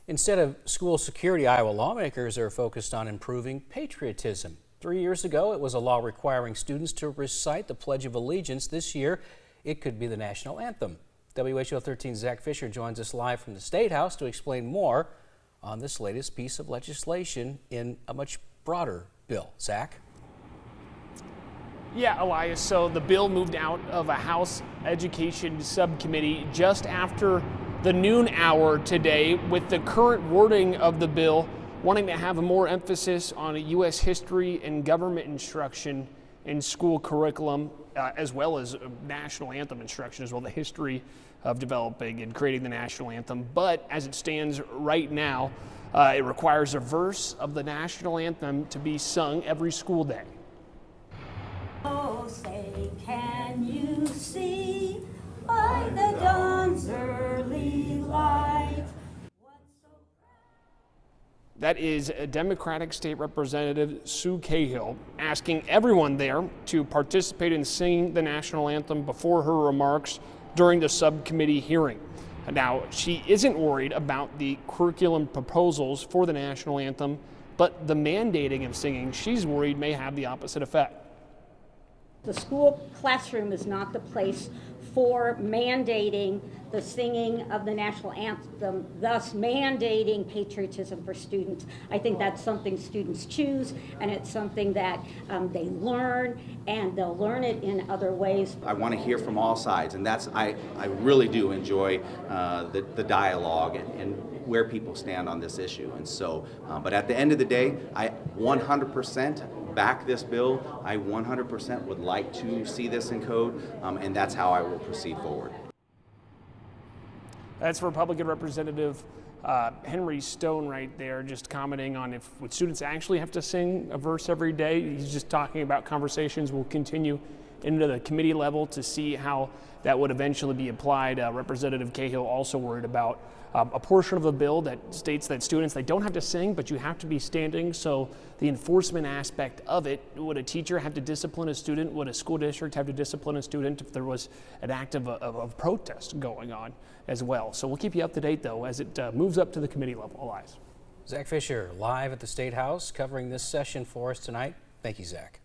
Instead of school security, Iowa lawmakers are focused on improving patriotism. 3 years ago, it was a law requiring students to recite the Pledge of Allegiance. This year, it could be the national anthem. WHO 13's Zach Fisher joins us live from the State House to explain more on this latest piece of legislation in a much broader bill. Zach? Yeah, Elias, so the bill moved out of a House Education Subcommittee just after the noon hour today, with the current wording of the bill wanting to have a more emphasis on U.S. history and government instruction in school curriculum, as well as national anthem instruction, as well, the history of developing and creating the national anthem. But as it stands right now, it requires a verse of the national anthem to be sung every school day. Oh, say, can you see by the dawn's early light? That is Democratic State Representative Sue Cahill asking everyone there to participate in singing the national anthem before her remarks during the subcommittee hearing. Now, she isn't worried about the curriculum proposals for the national anthem, but the mandating of singing, she's worried, may have the opposite effect. The school classroom is not the place for mandating the singing of the national anthem, thus mandating patriotism for students. I think that's something students choose, and it's something that they learn, and they'll learn it in other ways. I want to hear from all sides, and I really do enjoy the dialogue and where people stand on this issue. And so, but at the end of the day, I 100% back this bill. I 100% would like to see this in code, and that's how I will proceed forward. That's Republican Representative Henry Stone right there, just commenting on if would students actually have to sing a verse every day. He's just talking about conversations will continue into the committee level to see how that would eventually be applied. Representative Cahill also worried about a portion of the bill that states that students, they don't have to sing, but you have to be standing. So the enforcement aspect of it, would a teacher have to discipline a student? Would a school district have to discipline a student if there was an act of protest going on as well? So we'll keep you up to date, though, as it moves up to the committee level. Elias. Zach Fisher live at the State House covering this session for us tonight. Thank you, Zach.